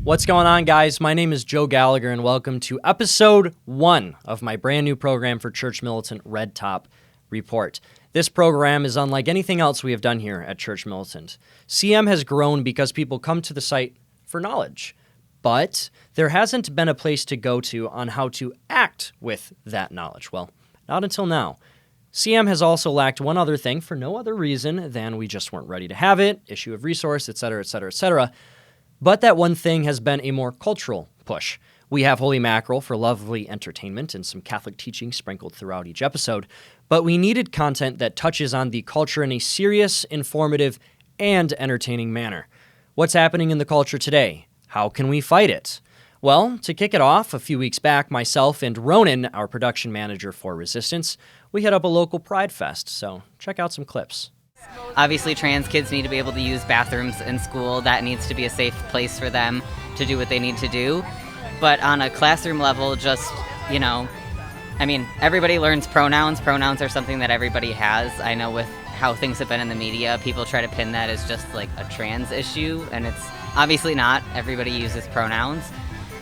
What's going on, guys? My name is Joe Gallagher, and welcome to episode 1 of my brand new program for Church Militant, Red Top Report. This program is unlike anything else we have done here at Church Militant. CM has grown because people come to the site for knowledge, but there hasn't been a place to go to on how to act with that knowledge. Well, not until now. CM has also lacked one other thing for no other reason than we just weren't ready to have it, issue of resource, etc., etc., etc. But that one thing has been a more cultural push. We have Holy Mackerel for lovely entertainment and some Catholic teaching sprinkled throughout each episode, but we needed content that touches on the culture in a serious, informative, and entertaining manner. What's happening in the culture today? How can we fight it? Well, to kick it off, a few weeks back, myself and Ronan, our production manager for Resistance, we hit up a local Pride Fest, so check out some clips. Obviously, trans kids need to be able to use bathrooms in school. That needs to be a safe place for them to do what they need to do. But on a classroom level, everybody learns pronouns. Pronouns are something that everybody has. I know with how things have been in the media, people try to pin that as just like a trans issue, and it's obviously not. Everybody uses pronouns.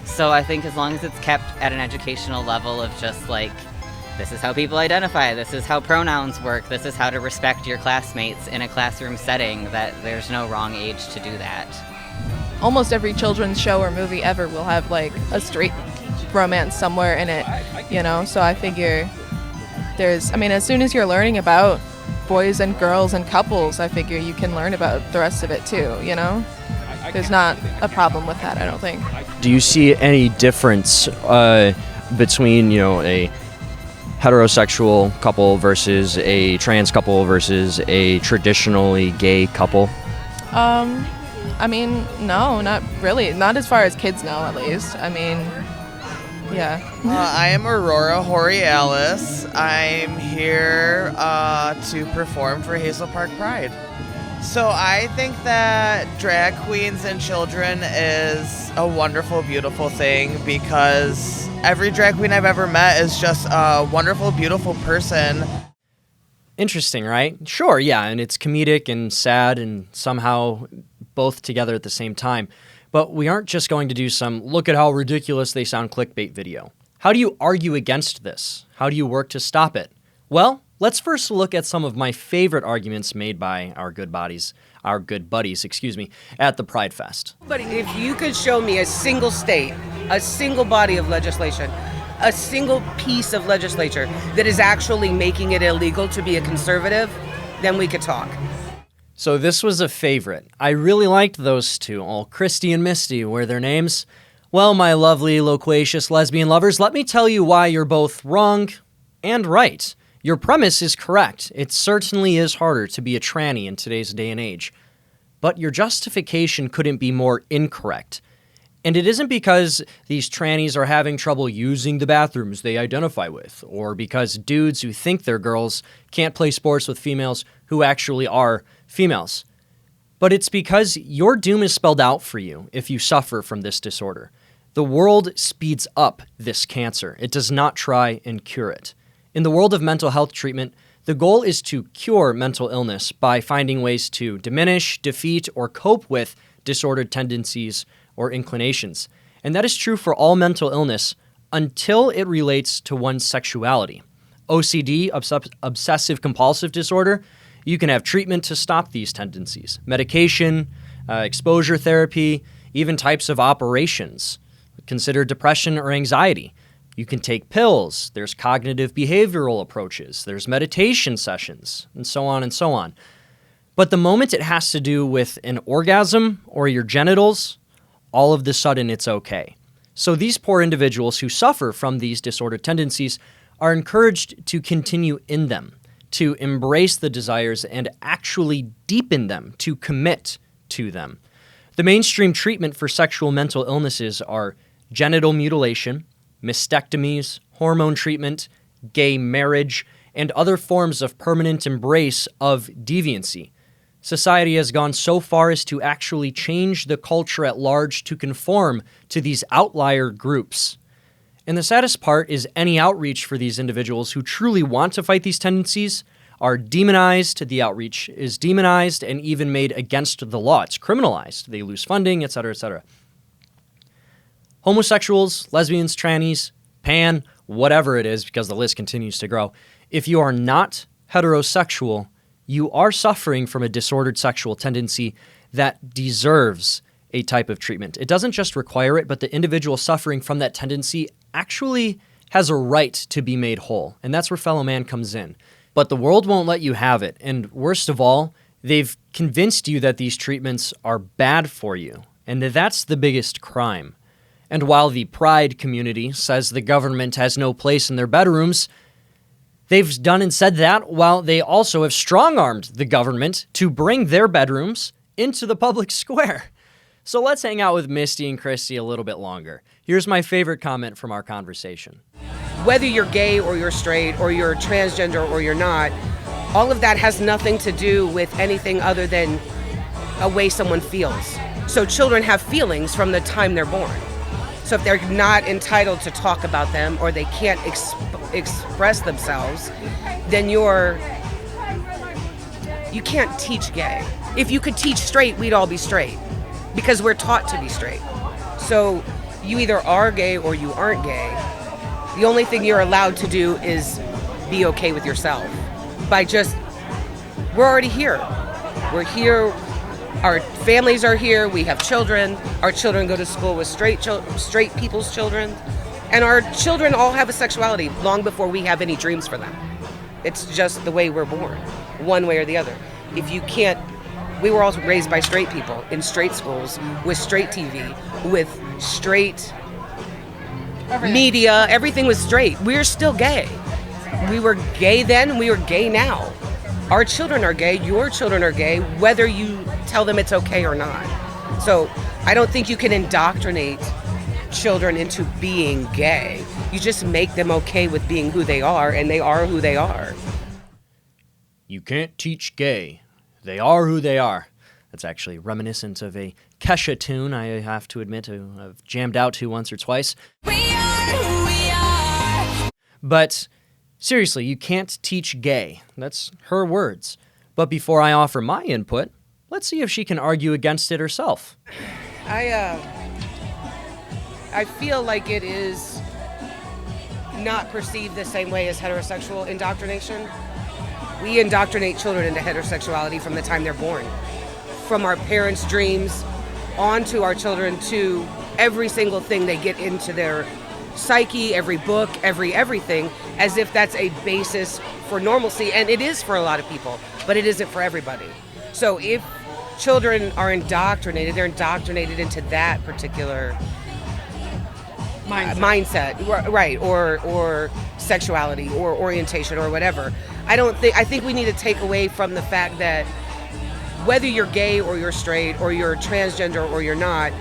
So I think as long as it's kept at an educational level of just like, this is how people identify, this is how pronouns work, this is how to respect your classmates in a classroom setting, that there's no wrong age to do that. Almost every children's show or movie ever will have like a straight romance somewhere in it, so I figure as soon as you're learning about boys and girls and couples, I figure you can learn about the rest of it too, There's not a problem with that, I don't think. Do you see any difference between, a heterosexual couple versus a trans couple versus a traditionally gay couple? No, not really. Not as far as kids know, at least. Yeah. I am Aurora Hory-Alice. I'm here to perform for Hazel Park Pride. So I think that drag queens and children is a wonderful, beautiful thing because every drag queen I've ever met is just a wonderful, beautiful person. Interesting, right? Sure, yeah, and it's comedic and sad and somehow both together at the same time. But we aren't just going to do some look at how ridiculous they sound clickbait video. How do you argue against this? How do you work to stop it? Well, let's first look at some of my favorite arguments made by our good buddies, at the Pride Fest. But if you could show me a single state, a single body of legislation, a single piece of legislature that is actually making it illegal to be a conservative, then we could talk. So this was a favorite. I really liked those two, Christy and Misty were their names. Well, my lovely, loquacious lesbian lovers, let me tell you why you're both wrong and right. Your premise is correct. It certainly is harder to be a tranny in today's day and age. But your justification couldn't be more incorrect. And it isn't because these trannies are having trouble using the bathrooms they identify with, or because dudes who think they're girls can't play sports with females who actually are females. But it's because your doom is spelled out for you if you suffer from this disorder. The world speeds up this cancer. It does not try and cure it. In the world of mental health treatment, the goal is to cure mental illness by finding ways to diminish, defeat, or cope with disordered tendencies or inclinations. And that is true for all mental illness until it relates to one's sexuality. OCD, obsessive-compulsive disorder, you can have treatment to stop these tendencies. Medication, exposure therapy, even types of operations. Consider depression or anxiety. You can take pills, there's cognitive behavioral approaches, there's meditation sessions, and so on and so on. But the moment it has to do with an orgasm or your genitals, all of the sudden it's okay. So these poor individuals who suffer from these disordered tendencies are encouraged to continue in them, to embrace the desires and actually deepen them, to commit to them. The mainstream treatment for sexual mental illnesses are genital mutilation, mastectomies, hormone treatment, gay marriage, and other forms of permanent embrace of deviancy. Society has gone so far as to actually change the culture at large to conform to these outlier groups. And the saddest part is any outreach for these individuals who truly want to fight these tendencies are demonized. The outreach is demonized and even made against the law. It's criminalized. They lose funding, etc., etc. Homosexuals, lesbians, trannies, pan, whatever it is, because the list continues to grow. If you are not heterosexual, you are suffering from a disordered sexual tendency that deserves a type of treatment. It doesn't just require it, but the individual suffering from that tendency actually has a right to be made whole. And that's where fellow man comes in. But the world won't let you have it. And worst of all, they've convinced you that these treatments are bad for you. And that's the biggest crime. And while the pride community says the government has no place in their bedrooms, they've done and said that while they also have strong-armed the government to bring their bedrooms into the public square. So let's hang out with Misty and Christy a little bit longer. Here's my favorite comment from our conversation. Whether you're gay or you're straight or you're transgender or you're not, all of that has nothing to do with anything other than a way someone feels. So children have feelings from the time they're born. So if they're not entitled to talk about them or they can't express themselves, then you can't teach gay. If you could teach straight, we'd all be straight because we're taught to be straight. So you either are gay or you aren't gay. The only thing you're allowed to do is be okay with yourself we're already here. We're here. Our families are here. We have children. Our children go to school with straight people's children. And our children all have a sexuality long before we have any dreams for them. It's just the way we're born, one way or the other. We were all raised by straight people in straight schools, with straight TV, with straight media. Everything was straight. We're still gay. We were gay then, we were gay now. Our children are gay, your children are gay, whether you tell them it's okay or not. So I don't think you can indoctrinate children into being gay. You just make them okay with being who they are, and they are who they are. You can't teach gay. They are who they are. That's actually reminiscent of a Kesha tune I have to admit I've jammed out to once or twice. We are who we are. But seriously, you can't teach gay. That's her words. But before I offer my input, let's see if she can argue against it herself. I feel like it is not perceived the same way as heterosexual indoctrination. We indoctrinate children into heterosexuality from the time they're born. From our parents' dreams onto our children to every single thing they get into their psyche, every book, everything, as if that's a basis for normalcy. And it is for a lot of people, but it isn't for everybody. So if children are indoctrinated, they're indoctrinated into that particular mindset, right, or sexuality or orientation or whatever. I think we need to take away from the fact that whether you're gay or you're straight or you're transgender or you're not,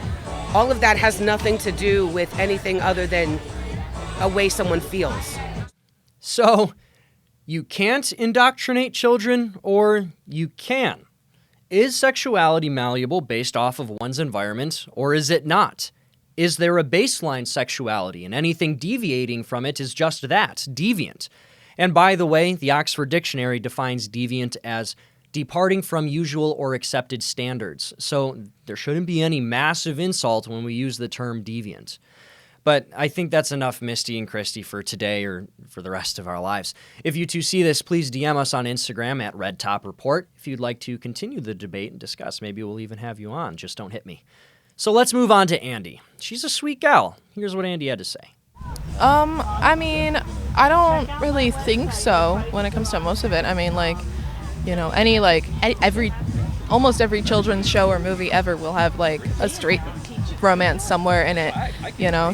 all of that has nothing to do with anything other than a way someone feels. So, you can't indoctrinate children, or you can. Is sexuality malleable based off of one's environment, or is it not? Is there a baseline sexuality, and anything deviating from it is just that, deviant? And by the way, the Oxford Dictionary defines deviant as departing from usual or accepted standards. So there shouldn't be any massive insult when we use the term deviant. But I think that's enough Misty and Christy for today or for the rest of our lives. If you two see this, please DM us on Instagram at RedTopReport if you'd like to continue the debate and discuss. Maybe we'll even have you on. Just don't hit me. So let's move on to Andy. She's a sweet gal. Here's what Andy had to say. I mean, I don't really think so when it comes to most of it. I mean, almost every children's show or movie ever will have like a straight romance somewhere in it,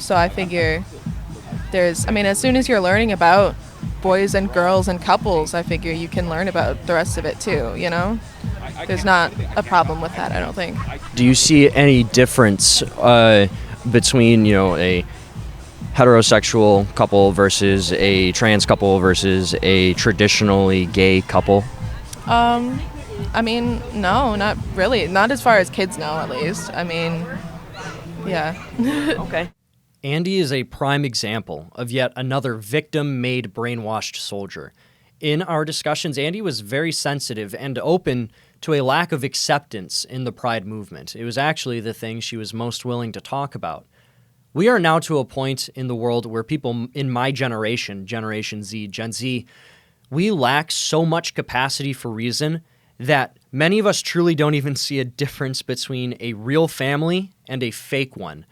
so I figure as soon as you're learning about boys and girls and couples, I figure you can learn about the rest of it too, There's not a problem with that, I don't think. Do you see any difference between, a heterosexual couple versus a trans couple versus a traditionally gay couple? I mean, no, not really. Not as far as kids know, at least. I mean, yeah. Okay. Andy is a prime example of yet another victim-made brainwashed soldier. In our discussions, Andy was very sensitive and open to a lack of acceptance in the Pride movement. It was actually the thing she was most willing to talk about. We are now to a point in the world where people in my generation, Generation Z, Gen Z, we lack so much capacity for reason that many of us truly don't even see a difference between a real family and a fake one,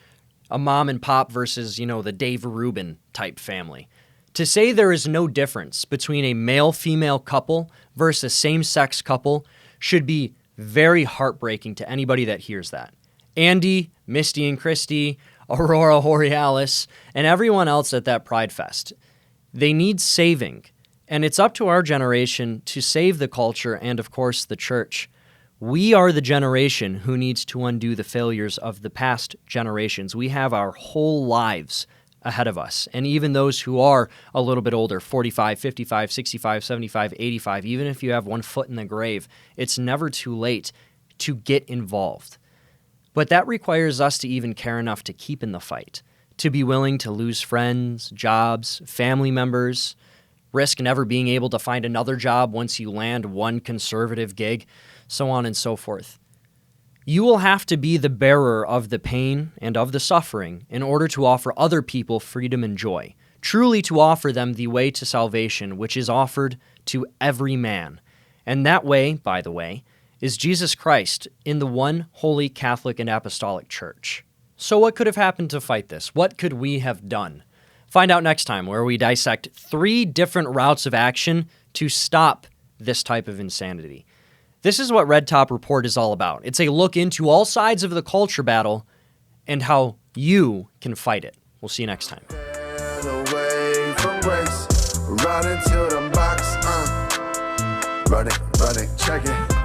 a mom and pop versus, the Dave Rubin type family. To say there is no difference between a male-female couple versus a same-sex couple should be very heartbreaking to anybody that hears that. Andy, Misty and Christy, Aurora Borealis, and everyone else at that Pride Fest, they need saving. And it's up to our generation to save the culture and, of course, the church. We are the generation who needs to undo the failures of the past generations. We have our whole lives ahead of us. And even those who are a little bit older, 45, 55, 65, 75, 85, even if you have one foot in the grave, it's never too late to get involved. But that requires us to even care enough to keep in the fight, to be willing to lose friends, jobs, family members, risk never being able to find another job once you land one conservative gig, so on and so forth. You will have to be the bearer of the pain and of the suffering in order to offer other people freedom and joy, truly to offer them the way to salvation, which is offered to every man. And that way, by the way, is Jesus Christ in the one holy Catholic and Apostolic Church. So what could have happened to fight this? What could we have done? Find out next time, where we dissect 3 different routes of action to stop this type of insanity. This is what Red Top Report is all about. It's a look into all sides of the culture battle and how you can fight it. We'll see you next time. Away from race, run into the box, run it, check it.